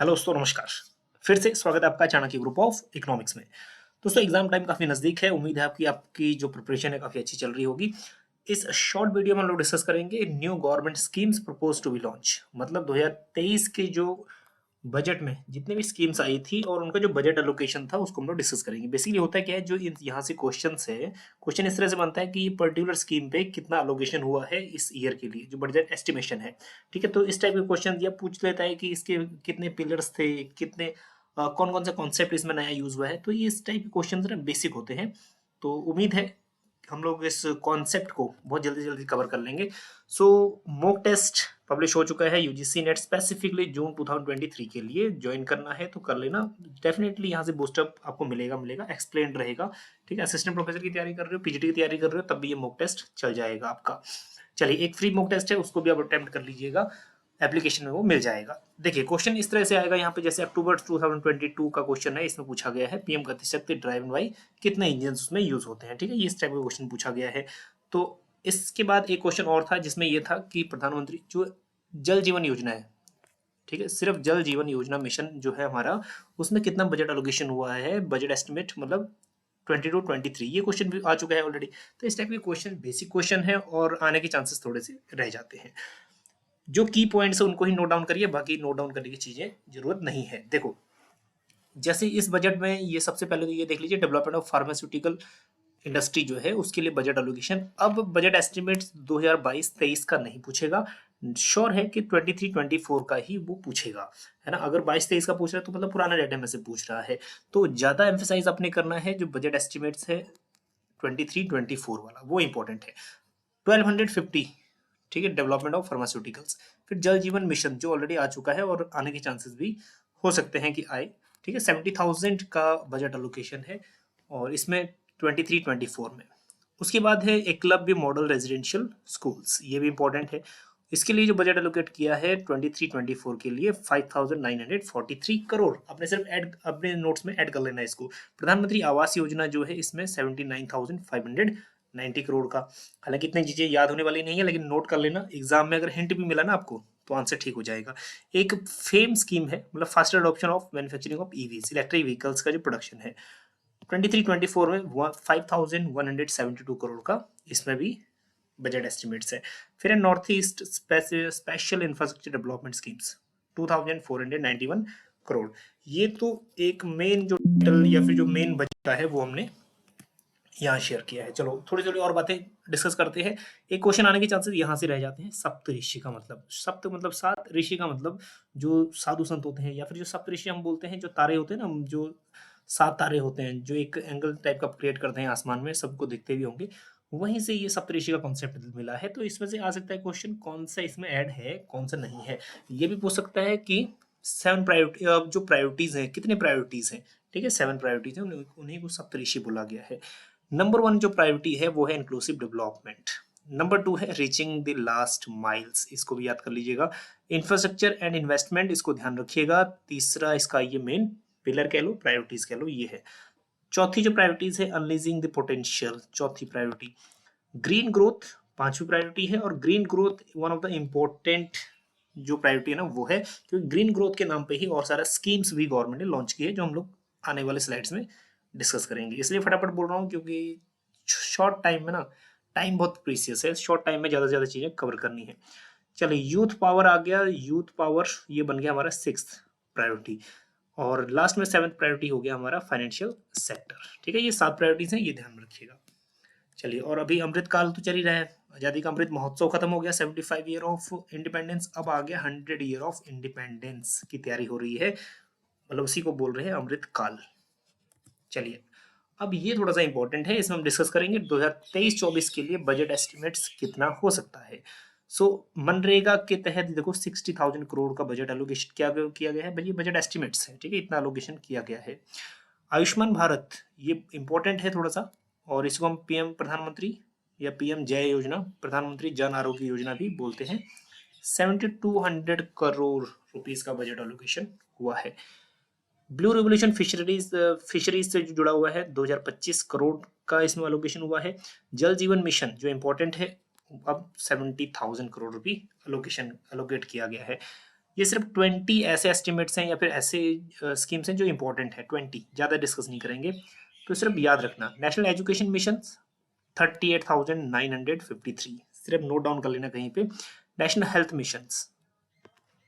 Hello दोस्तों, नमस्कार। फिर से स्वागत है आपका चाणक्य ग्रुप ऑफ इकोनॉमिक्स में। दोस्तों, एग्जाम टाइम काफी नजदीक है। उम्मीद है आपकी आपकी जो प्रिपरेशन है काफी अच्छी चल रही होगी। इस शॉर्ट वीडियो में हम लोग डिस्कस करेंगे new government schemes propose to be launch, मतलब 2023 के जो बजट में जितनी भी स्कीम्स आई थी और उनका जो बजट एलोकेशन था उसको हम लोग डिस्कस करेंगे। बेसिकली होता है क्या है, जो यहाँ से क्वेश्चन है, क्वेश्चन इस तरह से बनता है कि ये पर्टिकुलर स्कीम पे कितना एलोकेशन हुआ है इस ईयर के लिए, जो बजट एस्टिमेशन है। ठीक है, तो इस टाइप के क्वेश्चन दिया पूछ लेता है कि इसके कितने पिलर्स थे, कितने कौन कौन सा कॉन्सेप्ट इसमें नया यूज हुआ है। तो ये इस टाइप के क्वेश्चन ना बेसिक होते हैं। तो उम्मीद है हम लोग इस कॉन्सेप्ट को बहुत जल्दी जल्दी कवर कर लेंगे। सो मॉक टेस्ट पब्लिश हो चुका है यूजीसी नेट, स्पेसिफिकली जून 2023 के लिए। ज्वाइन करना है तो कर लेना, डेफिनेटली यहाँ से बूस्टअप आपको मिलेगा मिलेगा एक्सप्लेन रहेगा। ठीक है, असिस्टेंट प्रोफेसर की तैयारी कर रहे हो, पीजीटी की तैयारी कर रहे हो, तब भी ये मॉक टेस्ट चल जाएगा आपका। चलिए, एक फ्री मॉक टेस्ट है, उसको भी आप अटेम्प्ट कर लीजिएगा, एप्लीकेशन में वो मिल जाएगा। देखिए, क्वेश्चन इस तरह से आएगा यहाँ पे, जैसे अक्टूबर 2022 का क्वेश्चन है। इसमें पूछा गया है पीएम गति शक्ति ड्राइव बाई कितने इंजन उसमें यूज होते हैं। ठीक है, ये इस टाइप का क्वेश्चन पूछा गया है। तो इसके बाद एक क्वेश्चन और था जिसमें ये था कि प्रधानमंत्री जो जल जीवन योजना है, ठीक है, सिर्फ जल जीवन योजना मिशन जो है हमारा, उसमें कितना बजट एलोकेशन हुआ है, बजट एस्टिमेट, मतलब 22-23। ये क्वेश्चन भी आ चुका है ऑलरेडी। तो इस टाइप के क्वेश्चन बेसिक क्वेश्चन है और आने के चांसेस थोड़े से रह जाते हैं। जो की पॉइंट्स है उनको ही नोट डाउन करिए, बाकी नोट डाउन करने की चीजें जरूरत नहीं है। देखो, जैसे इस बजट में ये सबसे पहले तो ये देख लीजिए, डेवलपमेंट ऑफ फार्मास्यूटिकल इंडस्ट्री जो है उसके लिए बजट एलोकेशन। अब बजट एस्टिमेट्स 2022-23 का नहीं पूछेगा, श्योर है कि 23-24 का ही वो पूछेगा, है ना। अगर 22-23 का पूछ रहा है तो मतलब पुराना डेटा में से पूछ रहा है। तो ज्यादा एम्फेसाइज अपने करना है जो बजट एस्टिमेट्स है 23-24 वाला, वो इंपॉर्टेंट है। 1250, ठीक है, डेवलपमेंट ऑफ फार्मास्यूटिकल्स। फिर जल जीवन मिशन जो ऑलरेडी आ चुका है और आने के चांसेस भी हो सकते हैं कि आए। ठीक है, 70,000 का बजट एलोकेशन है और इसमें 23-24 में। उसके बाद है एकलव्य मॉडल रेजिडेंशियल स्कूल्स, ये भी इंपॉर्टेंट है। इसके लिए जो बजट एलोकेट किया है 23-24 के लिए 5,943 करोड़। आपने सिर्फ ऐड अपने नोट्स में ऐड कर लेना है इसको। प्रधानमंत्री आवास योजना जो है इसमें 79,590 करोड़ का। हालांकि इतनी चीजें याद होने वाली नहीं है, लेकिन नोट कर लेना, एग्जाम में अगर हिंट भी मिला ना आपको तो आंसर ठीक हो जाएगा। एक फेम स्कीम है, मतलब faster adoption of manufacturing of EVs, electric vehicles का जो प्रोडक्शन है 23-24 में 5,172 करोड़ का, इसमें भी बजट एस्टिमेट्स है। फिर है north east special infrastructure development schemes 2,491 crore. ये तो एक मेन जो टाइटल या फिर जो मेन बजट का है वो हमने यहाँ शेयर किया है। चलो थोड़ी थोड़ी और बातें डिस्कस करते हैं। एक क्वेश्चन आने के चांसेस यहाँ से रह जाते हैं। सप्त ऋषि का मतलब, सप्त मतलब सात, ऋषि का मतलब जो साधु संत होते हैं, या फिर जो सप्त ऋषि हम बोलते हैं, जो तारे होते हैं ना, जो सात तारे होते हैं जो एक एंगल टाइप का क्रिएट करते हैं आसमान में, सबको दिखते भी होंगे, वहीं से ये सप्तऋषि का कॉन्सेप्ट मिला है। तो इसमें से आ सकता है क्वेश्चन कौन सा इसमें ऐड है कौन सा नहीं है। ये भी पूछ सकता है कि 7 प्रायोरिटी, जो प्रायोरिटीज हैं, कितने प्रायोरिटीज हैं। ठीक है, 7 प्रायोरिटीज हैं, उन्हीं को सप्तऋषि बोला गया है। नंबर 1 जो प्रायोरिटी है वो है इंक्लूसिव डेवलपमेंट। नंबर 2 है रीचिंग द लास्ट माइल्स, इसको भी याद कर लीजिएगा। इंफ्रास्ट्रक्चर एंड इन्वेस्टमेंट, इसको ध्यान रखिएगा। तीसरा इसका ये मेन पिलर कह लो, प्रायोरिटीज कह लो, ये है। चौथी जो प्रायोरिटीज है अनलीजिंग द पोटेंशियल, चौथी प्रायोरिटी। ग्रीन ग्रोथ पांचवी प्रायोरिटी है, और green growth one of the important जो प्रायोरिटी है ना वो है, क्योंकि ग्रीन ग्रोथ के नाम पे ही और सारा स्कीम्स भी गवर्नमेंट ने लॉन्च की है, जो हम लोग आने वाले स्लाइड्स में डिस्कस करेंगे। इसलिए फटाफट बोल रहा हूँ क्योंकि शॉर्ट टाइम में ना, टाइम बहुत प्रीसियस है, शॉर्ट टाइम में ज्यादा से ज्यादा चीजें कवर करनी है। चलिए, यूथ पावर आ गया। यूथ पावर ये बन गया हमारा 6th प्रायोरिटी, और लास्ट में 7th प्रायोरिटी हो गया हमारा फाइनेंशियल सेक्टर। ठीक है, ये 7 प्रायोरिटीज हैं, ये ध्यान में रखिएगा। चलिए, और अभी अमृत काल तो चल ही रहा है, आजादी का अमृत महोत्सव खत्म हो गया, 75 ईयर ऑफ इंडिपेंडेंस, अब आ गया 100 ईयर ऑफ इंडिपेंडेंस की तैयारी हो रही है, मतलब उसी को बोल रहे हैं अमृत काल। चलिए, अब ये थोड़ा सा इंपॉर्टेंट है, इसमें हम डिस्कस करेंगे 2023-24 के लिए बजट एस्टिमेट्स कितना हो सकता है। सो मनरेगा के तहत देखो 60,000 करोड़ का बजट एलोकेशन किया गया है। ये बजट एस्टिमेट्स है, ठीक है, इतना एलोकेशन किया गया है। आयुष्मान भारत, ये इंपॉर्टेंट है थोड़ा सा, और इसको हम पीएम प्रधानमंत्री या पीएम जय योजना, प्रधानमंत्री जन आरोग्य योजना भी बोलते हैं। 7200 करोड़ रुपीस का बजट एलोकेशन हुआ है। ब्लू रेवोल्यूशन फिशरीज से जो जुड़ा हुआ है 2025 करोड़ का इसमें एलोकेशन हुआ है। जल जीवन मिशन जो इंपॉर्टेंट है, अब 70,000 करोड़ रुपए एलोकेट किया गया है। ये सिर्फ 20 ऐसे एस्टिमेट्स हैं या फिर ऐसे स्कीम्स हैं जो इंपॉर्टेंट है, 20, ज़्यादा डिस्कस नहीं करेंगे, तो सिर्फ याद रखना। नेशनल एजुकेशन मिशन 38,953, सिर्फ नोट डाउन कर लेना कहीं पे। National health mission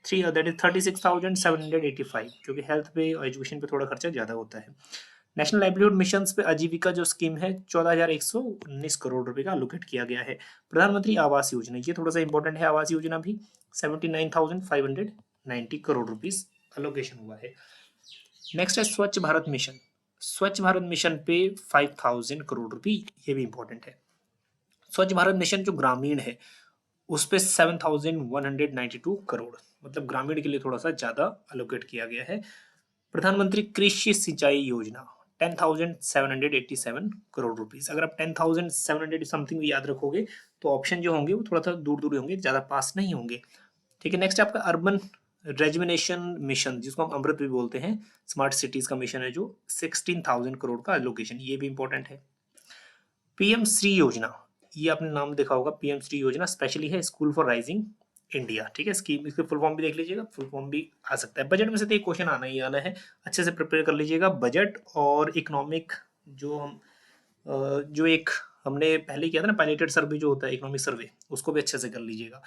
3 that is 36,785, क्योंकि हेल्थ पे और एजुकेशन पे थोड़ा खर्चा ज़्यादा होता है। नेशनल लाइवलीहुड मिशन पे आजीविका जो स्कीम है 14,119 करोड़ रुपए का अलोकेट किया गया है। प्रधानमंत्री आवास योजना, ये थोड़ा सा इंपॉर्टेंट है, आवास योजना भी 79,590 करोड़ रुपीस अलोकेशन हुआ है। नेक्स्ट है स्वच्छ भारत मिशन, स्वच्छ भारत मिशन पे 5,000 करोड़ रुपए, ये भी इंपॉर्टेंट है। स्वच्छ भारत मिशन जो ग्रामीण है उस पे 7,192 करोड़, मतलब ग्रामीण के लिए थोड़ा सा ज्यादा अलोकेट किया गया है। प्रधानमंत्री कृषि सिंचाई योजना 10,787 करोड़ रुपीस। अगर आप 10,700 समथिंग याद रखोगे तो ऑप्शन जो होंगे वो थोड़ा सा दूर दूर होंगे, ज्यादा पास नहीं होंगे। ठीक है, नेक्स्ट आपका अर्बन रेजुविनेशन मिशन, जिसको हम अमृत भी बोलते हैं, स्मार्ट सिटीज का मिशन है, जो 16,000 करोड़ का एलोकेशन, ये भी इंपॉर्टेंट है। पीएम श्री योजना, ये आपने नाम देखा होगा, पीएम श्री योजना स्पेशली है स्कूल फॉर राइजिंग इंडिया। ठीक है, स्कीम, इसके फुल फॉर्म भी देख लीजिएगा, फुल फॉर्म भी आ सकता है। बजट में से तो एक क्वेश्चन आना ही आना है, अच्छे से प्रिपेयर कर लीजिएगा। बजट और इकोनॉमिक जो हम जो एक हमने पहले किया था ना, पायलटेड सर्वे जो होता है इकोनॉमिक सर्वे, उसको भी अच्छे से कर लीजिएगा।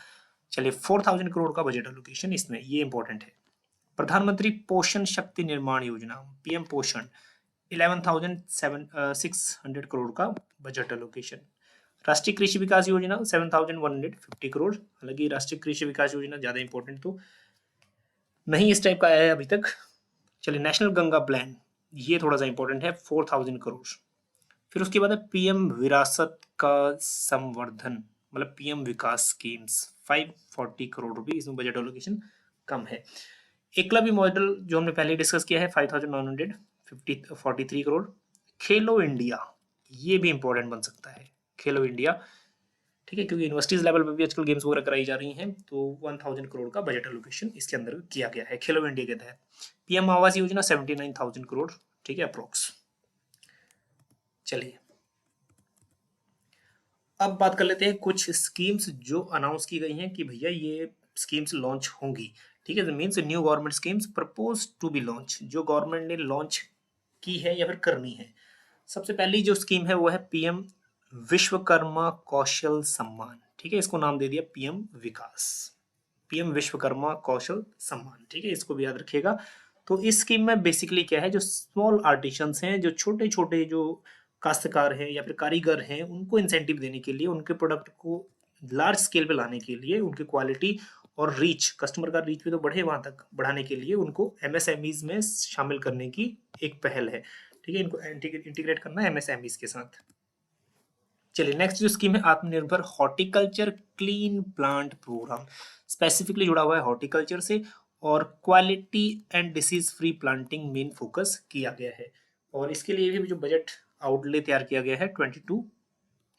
चलिए, 4,000 करोड़ का बजट एलोकेशन इसमें, ये इंपॉर्टेंट है। प्रधानमंत्री पोषण शक्ति निर्माण योजना, पीएम पोषण, 11,600 करोड़ का बजट एलोकेशन। राष्ट्रीय कृषि विकास योजना 7,150 करोड़, हालांकि राष्ट्रीय कृषि विकास योजना ज्यादा इंपॉर्टेंट तो नहीं इस टाइप का आया है अभी तक। चलिए, नेशनल गंगा प्लान, ये थोड़ा सा इंपॉर्टेंट है, 4,000 करोड़। फिर उसके बाद है पीएम विरासत का संवर्धन, मतलब पीएम विकास स्कीम्स, 540 करोड़ रुपए, इसमें बजट एलोकेशन कम है। एकलव्य मॉडल जो हमने पहले डिस्कस किया है 5,943 करोड़। खेलो इंडिया, ये भी इंपॉर्टेंट बन सकता है, खेलो इंडिया। ठीक है, क्योंकि यूनिवर्सिटीज लेवल पर भी आजकल गेम्स वगैरह कराई जा रही हैं, तो 1,000 करोड़ का बजट एलोकेशन इसके अंदर किया गया है खेलो इंडिया के तहत। पीएम आवास योजना 79,000 करोड़, ठीक है, अप्रोक्स। चलिए, अब बात कर लेते हैं कुछ स्कीम्स जो अनाउंस की गई हैं कि भैया ये स्कीम्स लॉन्च होंगी। ठीक है, means new government schemes propose to be launch, जो गवर्नमेंट ने लॉन्च की है या फिर करनी है। सबसे पहली जो स्कीम है वो है पीएम विश्वकर्मा कौशल सम्मान। ठीक है, इसको नाम दे दिया पीएम विकास, पीएम विश्वकर्मा कौशल सम्मान। ठीक है, इसको भी याद रखिएगा। तो इस स्कीम में बेसिकली क्या है, जो स्मॉल आर्टिशंस हैं, जो छोटे छोटे जो काश्तकार हैं या फिर कारीगर हैं, उनको इंसेंटिव देने के लिए, उनके प्रोडक्ट को लार्ज स्केल पे लाने के लिए, उनकी क्वालिटी और रीच, कस्टमर का रीच भी तो बढ़े वहां तक बढ़ाने के लिए, उनको एमएसएमईज में शामिल करने की एक पहल है। ठीक है, इनको इंटीग्रेट करना है एमएसएमईज के साथ। चलिए, नेक्स्ट जो स्कीम है Atmanirbhar horticulture clean plant programme, specifically जुड़ा हुआ है हॉर्टिकल्चर से, और quality and disease free planting main focus किया गया है। और इसके लिए भी जो बजट आउटले तैयार किया गया है 22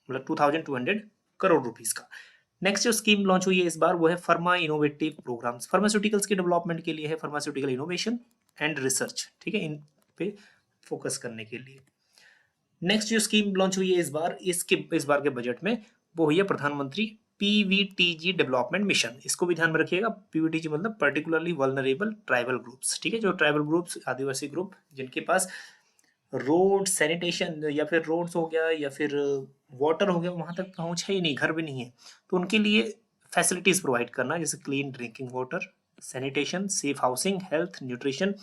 मतलब 2,200 करोड़ रुपीस का। नेक्स्ट जो स्कीम लॉन्च हुई है इस बार वो है फर्मा इनोवेटिव प्रोग्राम्स, फार्मास्यूटिकल्स के डेवलपमेंट के लिए है, फार्मास्यूटिकल इनोवेशन एंड रिसर्च। ठीक है, इन पे फोकस करने के लिए। नेक्स्ट जो स्कीम लॉन्च हुई है इस बार के बजट में, वो हुई है प्रधानमंत्री पीवीटीजी डेवलपमेंट मिशन। इसको भी ध्यान में रखिएगा, पीवीटीजी मतलब पर्टिकुलरली वल्नरेबल ट्राइबल ग्रुप्स। ठीक है, जो ट्राइबल ग्रुप्स, आदिवासी ग्रुप, जिनके पास रोड सैनिटेशन या फिर रोड्स हो गया या फिर वाटर हो गया, वहां तक पहुंच है ही नहीं, घर भी नहीं है, तो उनके लिए फैसिलिटीज प्रोवाइड करना, जैसे clean drinking water, sanitation, safe housing, health, nutrition,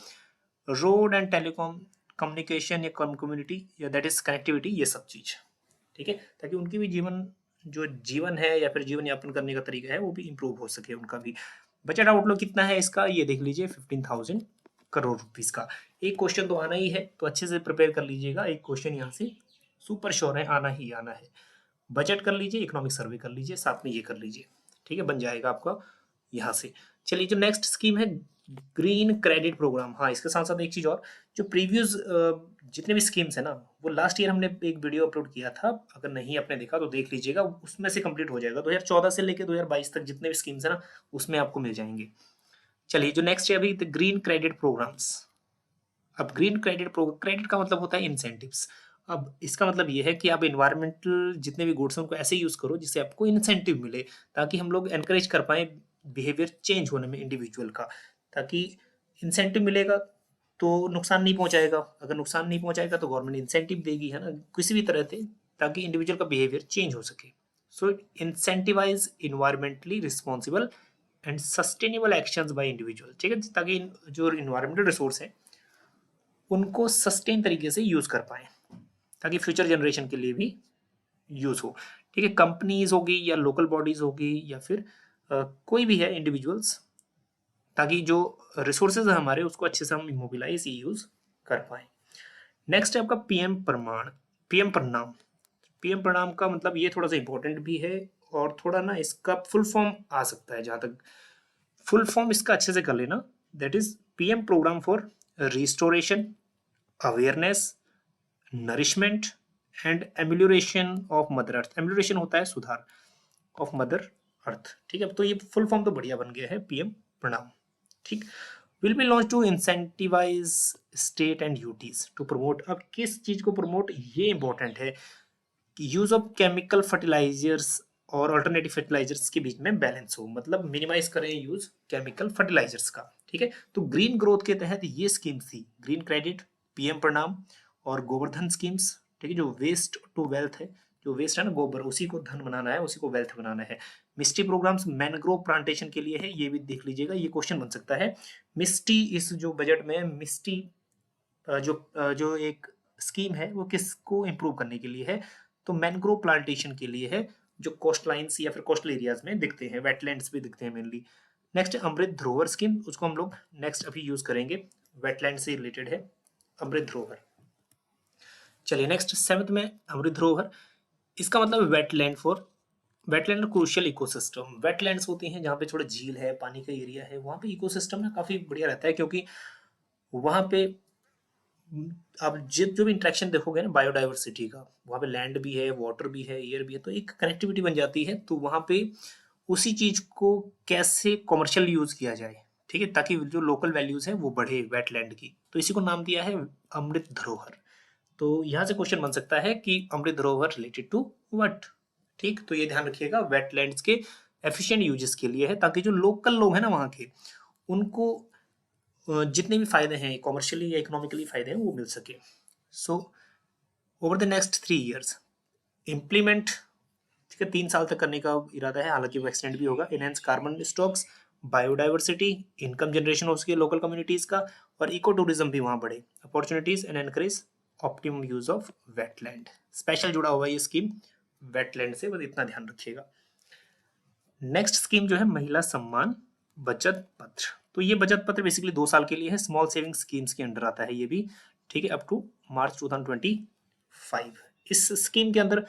road and telecom communication या कम्युनिटी या दैट इज कनेक्टिविटी, ये सब चीज। ठीक है, ताकि उनकी भी जीवन है या फिर जीवन यापन करने का तरीका है वो भी इंप्रूव हो सके उनका भी। बजट आउटलुक कितना है इसका, ये देख लीजिए, 15,000 करोड़ रुपीस का। एक क्वेश्चन तो आना ही है, तो अच्छे से प्रिपेयर कर लीजिएगा, एक क्वेश्चन यहाँ से सुपर श्योर है, आना ही आना है। बजट कर लीजिए, इकोनॉमिक सर्वे कर लीजिए, साथ में ये कर लीजिए। ठीक है, बन जाएगा आपका यहाँ से। चलिए, जो नेक्स्ट स्कीम है ग्रीन क्रेडिट प्रोग्राम, हाँ, इसके साथ साथ एक चीज और, जो प्रीवियस जितने भी स्कीम्स है ना, वो लास्ट ईयर हमने एक वीडियो अपलोड किया था, अगर नहीं आपने देखा तो देख लीजिएगा, उसमें से कंप्लीट हो जाएगा। 2014 से लेकर 2022 तक जितने भी स्कीम्स है ना, उसमें आपको मिल जाएंगे। चलिए, जो नेक्स्ट है अभी ग्रीन क्रेडिट प्रोग्राम्स। अब ग्रीन क्रेडिट का मतलब होता है इंसेंटिव्स। अब इसका मतलब ये है कि आप इन्वायरमेंटल जितने भी गुड्स हैं उनको ऐसे यूज करो जिससे आपको इंसेंटिव मिले, ताकि हम लोग एनकरेज कर पाए बिहेवियर चेंज होने में इंडिविजुअल का, ताकि इंसेंटिव मिलेगा तो नुकसान नहीं पहुंचाएगा, अगर नुकसान नहीं पहुंचाएगा तो गवर्नमेंट इंसेंटिव देगी, है ना, किसी भी तरह से, ताकि इंडिविजुअल का बिहेवियर चेंज हो सके। So incentivise environmentally responsible and sustainable actions by individual, ठीक है, ताकि जो इन्वायरमेंटल रिसोर्स है उनको सस्टेन तरीके से यूज कर पाए, ताकि फ्यूचर जनरेशन के लिए भी यूज हो, ठीक है। कंपनीज होगी या लोकल बॉडीज होगी या फिर कोई भी है इंडिविजुअल्स, ताकि जो रिसोर्सेज है हमारे उसको अच्छे से हम मोबिलाइज यूज कर पाए। नेक्स्ट है आपका पीएम प्रमाण, पीएम प्रणाम। पीएम प्रणाम का मतलब ये थोड़ा सा इंपॉर्टेंट भी है और थोड़ा ना इसका फुल फॉर्म आ सकता है, जहां तक फुल फॉर्म इसका अच्छे से कर लेना, that is PM programme for restoration, awareness, nourishment and amelioration of mother earth. Amelioration होता है सुधार ऑफ मदर अर्थ, ठीक है। तो ये फुल फॉर्म तो बढ़िया बन गया है पीएम प्रणाम, ठीक। Will be launch to incentivise state and UTs to promote. अब किस चीज को प्रमोट, ये इंपॉर्टेंट है कि यूज ऑफ केमिकल फर्टिलाइजर्स और अल्टरनेटिव फर्टिलाइजर्स के बीच में बैलेंस हो, मतलब मिनिमाइज करें यूज केमिकल फर्टिलाइजर्स का, ठीक है। तो ग्रीन ग्रोथ के तहत ये स्कीम थी, ग्रीन क्रेडिट, पीएम प्रणाम और गोवर्धन स्कीम्स, ठीक है। जो वेस्ट टू वेल्थ है, जो वेस्ट है ना गोबर, उसी को धन बनाना है, उसी को वेल्थ बनाना है। मिस्टी प्रोग्राम्स मैनग्रोव प्लांटेशन के लिए है, ये भी देख लीजिएगा, ये क्वेश्चन बन सकता है। मिस्टी इस जो बजट में मिस्टी जो एक स्कीम है वो किसको इम्प्रूव करने के लिए है, तो मैनग्रोव प्लांटेशन के लिए है, जो कोस्ट लाइन्स या फिर कोस्टल एरियाज में दिखते हैं, वेटलैंड्स भी दिखते हैं मेनली। नेक्स्ट अमृत धरोहर स्कीम, उसको हम लोग नेक्स्ट अभी यूज करेंगे, वेटलैंड से रिलेटेड है अमृत धरोहर। चलिए नेक्स्ट 7th में अमृत धरोहर, इसका मतलब wetland for, wetland crucial ecosystem. Wetlands होती हैं जहाँ पे थोड़ा झील है, पानी का एरिया है, वहाँ पे इकोसिस्टम ना काफी बढ़िया रहता है, क्योंकि वहाँ पे आप जो भी इंटरेक्शन देखोगे ना बायोडाइवर्सिटी का, वहाँ पे लैंड भी है, वाटर भी है, एयर भी है, तो एक कनेक्टिविटी बन जाती है। तो वहाँ पे उसी चीज को कैसे कमर्शियल यूज किया जाए, ठीक है, ताकि जो लोकल वैल्यूज है वो बढ़े वेटलैंड की, तो इसी को नाम दिया है अमृत धरोहर। तो यहाँ से क्वेश्चन बन सकता है कि अमृत धरोहर रिलेटेड टू व्हाट, ठीक। तो ये ध्यान रखिएगा, वेटलैंड्स के एफिशिएंट यूजेस के लिए है, ताकि जो लोकल लोग हैं ना वहाँ के, उनको जितने भी फायदे हैं कॉमर्शियली या इकोनॉमिकली फायदे हैं वो मिल सके। So over the next 3 years implement, ठीक है, 3 साल तक करने का इरादा है, हालांकि वो एक्सटेंड भी होगा। Enhance carbon stocks, biodiversity, income generation हो उसके लोकल कम्युनिटीज का, और इको टूरिज्म भी वहाँ बढ़े, opportunities and encourage optimum use of wetland. Special जुड़ा हुआ ये स्कीम वेटलैंड से, बस इतना ध्यान रखिएगा। नेक्स्ट स्कीम जो है महिला सम्मान बचत पत्र, तो ये बचत पत्र बेसिकली 2 साल के लिए है, स्मॉल सेविंग स्कीम्स के अंडर आता है ये भी, ठीक है, अप टू मार्च 2025। इस स्कीम के अंदर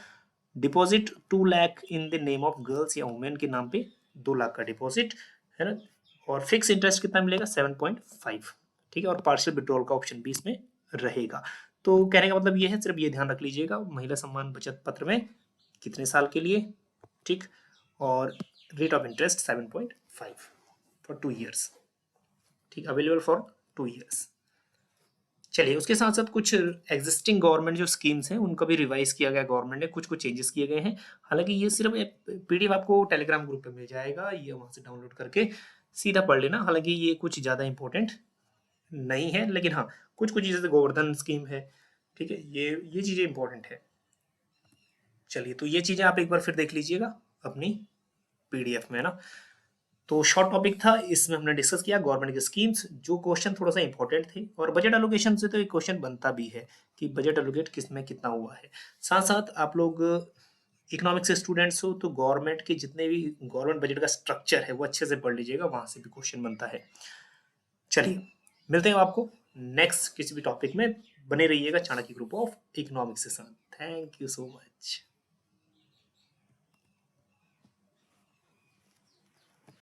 deposit 2 lakh in the name of girls या वुमेन के नाम पे 2 लाख का डिपॉजिट है ना, और फिक्स इंटरेस्ट कितना मिलेगा 7.5, ठीक है, और पार्शियल विड्रॉल का ऑप्शन भी इसमें रहेगा। तो कहने का मतलब ये है, सिर्फ ये ध्यान रख लीजिएगा महिला सम्मान बचत पत्र में कितने साल के लिए, ठीक, और rate of interest 7.5 for 2 years, ठीक, अवेलेबल फॉर 2 years। चलिए उसके साथ साथ कुछ एग्जिस्टिंग गवर्नमेंट जो स्कीम्स हैं उनका भी रिवाइज किया गया, गवर्नमेंट ने कुछ कुछ चेंजेस किए गए हैं। हालांकि ये सिर्फ पीडीएफ आपको टेलीग्राम ग्रुप पे मिल जाएगा, ये वहां से डाउनलोड करके सीधा पढ़ लेना। हालांकि ये कुछ ज़्यादा इंपॉर्टेंट नहीं है, लेकिन हाँ कुछ कुछ चीज़ें, गोवर्धन स्कीम है, ठीक है, ये चीज़ें इंपॉर्टेंट है। चलिए तो ये चीज़ें आप एक बार फिर देख लीजिएगा अपनी पीडीएफ में ना। तो शॉर्ट टॉपिक था, इसमें हमने डिस्कस किया गवर्नमेंट के स्कीम्स, जो क्वेश्चन थोड़ा सा इंपॉर्टेंट थे, और बजट एलोकेशन से तो एक क्वेश्चन बनता भी है कि बजट एलोकेट किस में कितना हुआ है। साथ साथ आप लोग इकोनॉमिक्स से स्टूडेंट्स हो तो गवर्नमेंट के जितने भी गवर्नमेंट बजट का स्ट्रक्चर है वो अच्छे से पढ़ लीजिएगा, वहां से भी क्वेश्चन बनता है। चलिए मिलते हैं आपको नेक्स्ट किसी भी टॉपिक में, बने रहिएगा चाणक्य ग्रुप ऑफ इकोनॉमिक्स के साथ। Thank you so much.